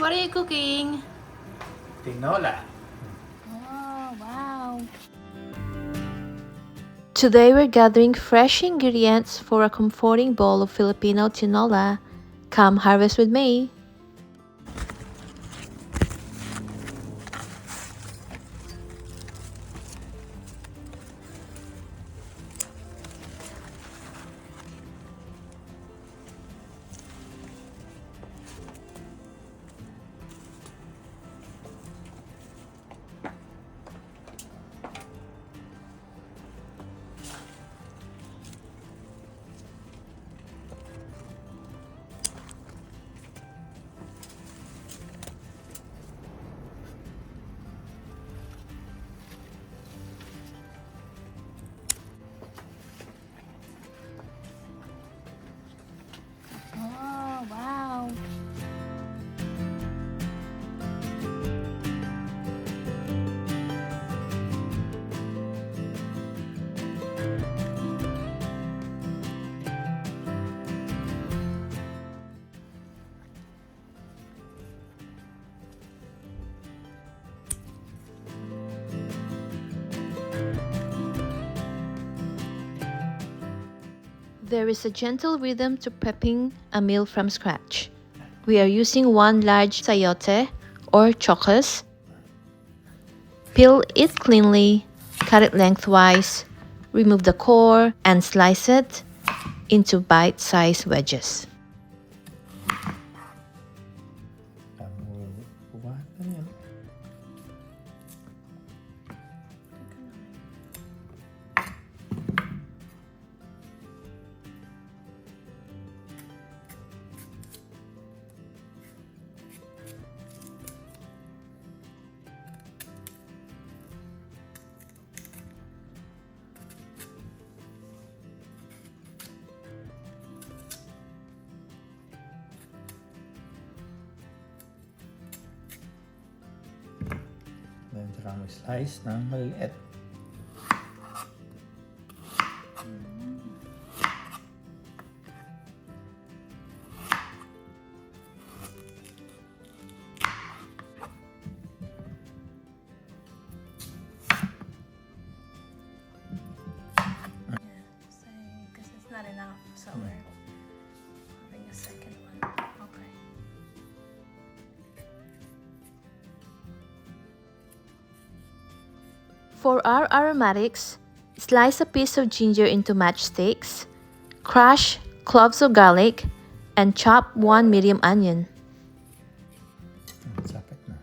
what are you cooking? Tinola. Oh, wow. Today we're gathering fresh ingredients for a comforting bowl of Filipino tinola. Come harvest with me. Oh, wow. There is a gentle rhythm to prepping a meal from scratch. We are using one large sayote or chokos. Peel it cleanly, cut it lengthwise, remove the core, and slice it into bite-sized wedges. Then saka mag-slice ng maliit. Because it's not enough, so we're having a second one. Okay. For our aromatics, slice a piece of ginger into matchsticks, crush cloves of garlic, and chop one medium onion. Sakit na.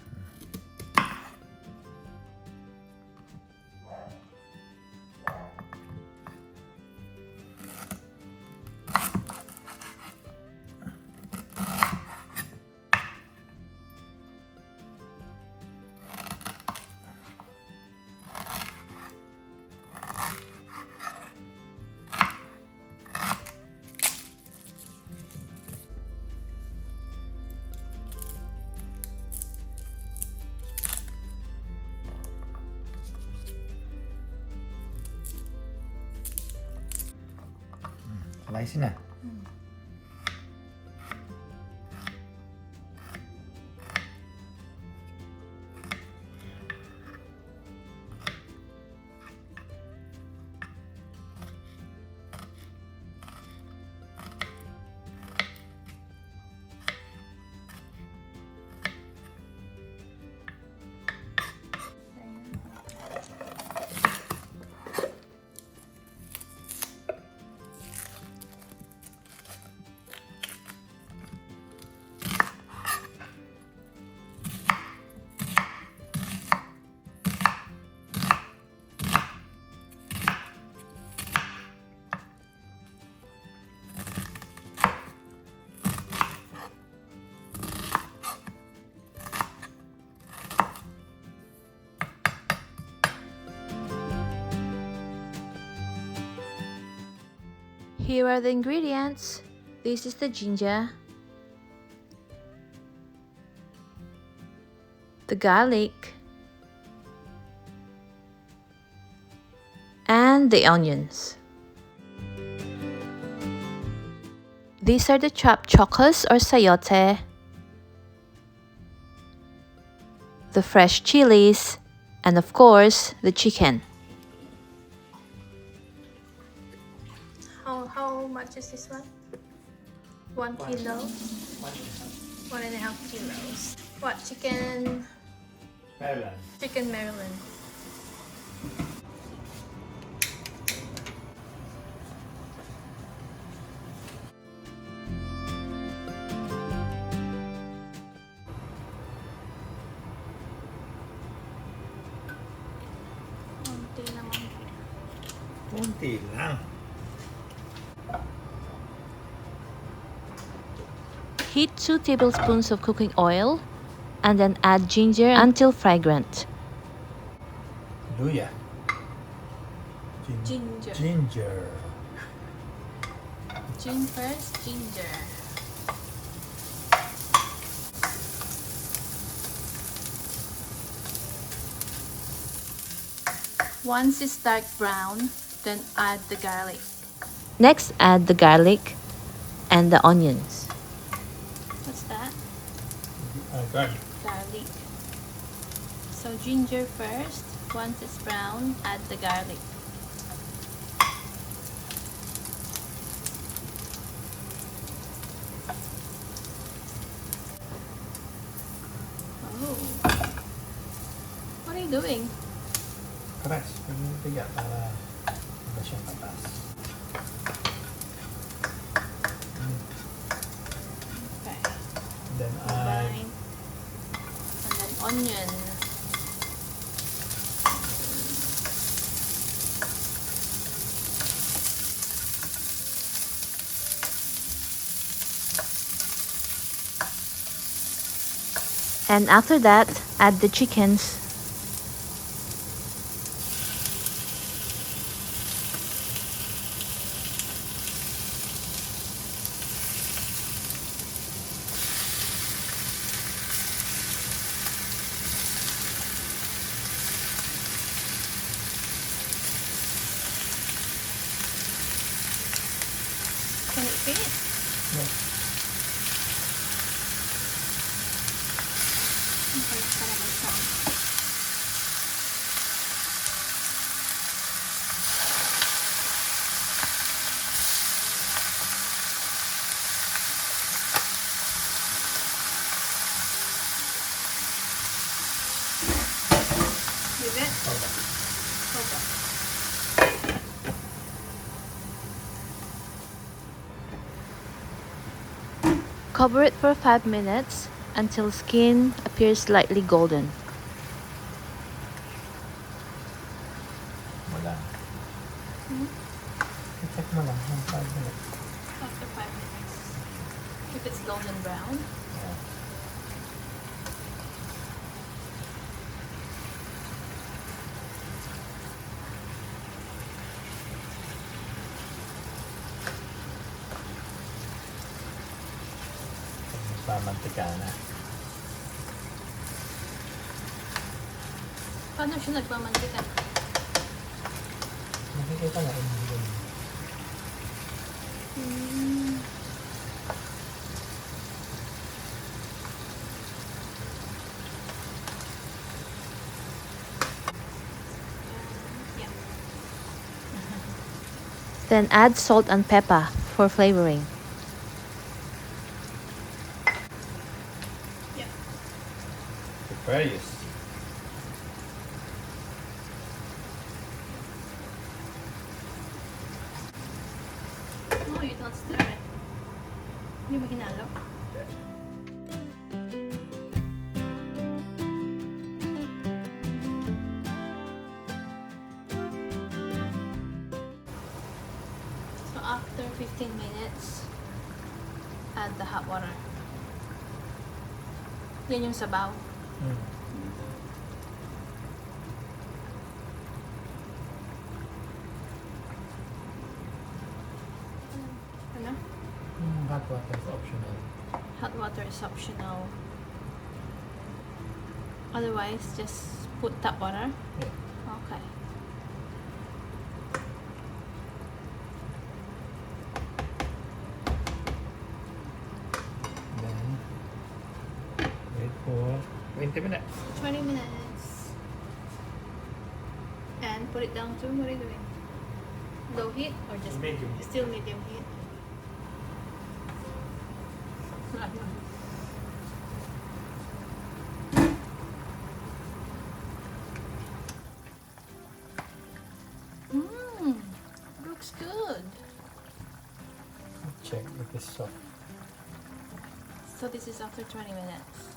Slice na. Here are the ingredients. This is the ginger, the garlic, and the onions. These are the chopped chokos or sayote, the fresh chilies, and of course, the chicken. How much is this one? 1 kilo? 1.5 kilos. What, chicken? Maryland. Chicken Maryland. Kunti lang. Heat 2 tablespoons of cooking oil and then add ginger until fragrant. Luya. Ginger. Ginger. First, ginger. Once it's dark brown, then add the garlic. Next, add the garlic and the onions. What's that? Garlic. Garlic. So ginger first. Once it's brown, add the garlic. Oh. What are you doing? Press. Pagbibiga para ba siyang patas. Okay. Then Fine. And then onion. And after that, add the chickens. Can it fit? no. Leave it? Okay. Cover it for 5 minutes until skin appears slightly golden. Wala. I-check mo lang. 5 minutes. After 5 minutes. If it's golden brown. Yeah. Nagmamantika na. Paano siya nagmamantika? Nakikita na rin. Yeah. Then add salt and pepper for flavoring. Aquarius. No, you don't stir it. Hindi mo hinalo. So after 15 minutes, add the hot water. Yan yung sabaw. Ano? Hot water is optional. Hot water is optional. Otherwise, just put tap water. Yeah. Okay. Then, wait for 20 minutes. 20 minutes. And put it down to, what are you doing? Low heat or just Medium heat. Still medium heat. Looks good. Check if it's soft. So this is after 20 minutes.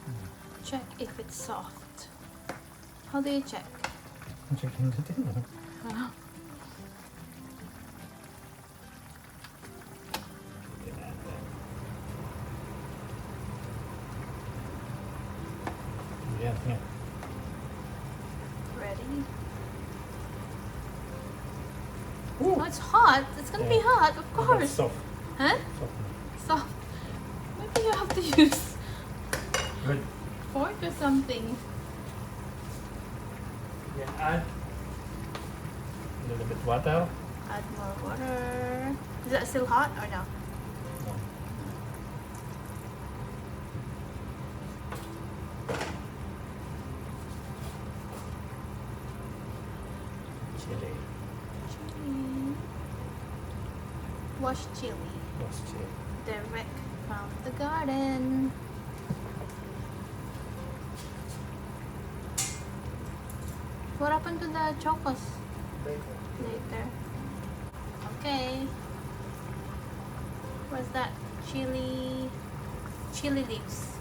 Check if it's soft. How do you check? I'm checking the thing. Yeah. Ready? Ooh. Oh, it's hot. It's gonna be Yeah. hot, of It's course. soft. Huh? Soft. Soft. Maybe you have to use Good. fork or something. Yeah, add a little bit water. Add more water. Is that still hot or no? No. Chili. Wash chili. What's chili? Direct from the garden. What happened to the chokos later? Okay. What's that? Chili leaves.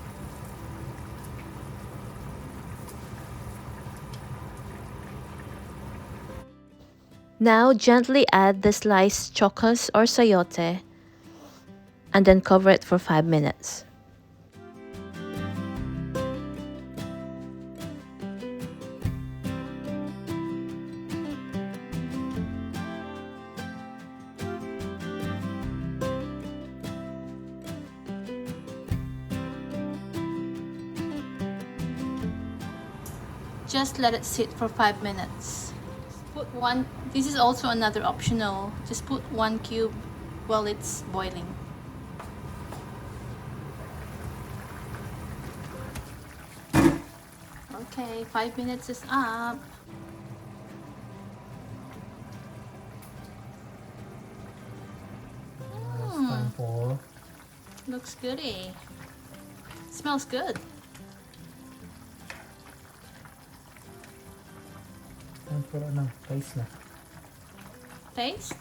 Now gently add the sliced chokos or sayote and then cover it for 5 minutes. Just let it sit for 5 minutes. Put one, this is also another optional. Just put 1 cube while it's boiling. Okay, 5 minutes is up. It's time for Looks goody. Smells good. taste na. Taste?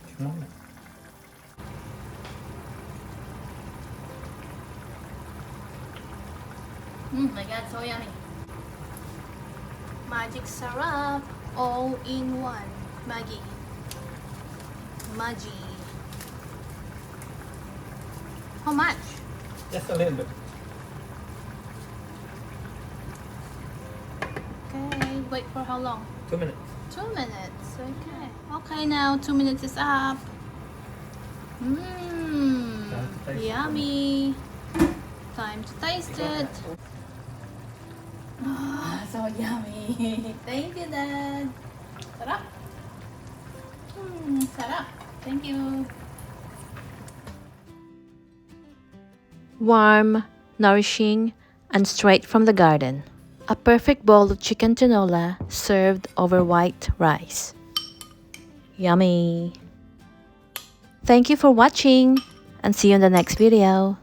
Tignan mo. My god, so yummy. Magic syrup, all in one. Maggi. How much? Just a little bit. Okay, wait for how long? 2 minutes. 2 minutes, okay. Okay, now 2 minutes is up. Time to taste it. Yummy. Time to taste it. Ah, so yummy. Thank you, Dad. Sarap. Sarap. Thank you. Warm, nourishing, and straight from the garden. A perfect bowl of chicken tinola served over white rice. Yummy. Thank you for watching and see you in the next video.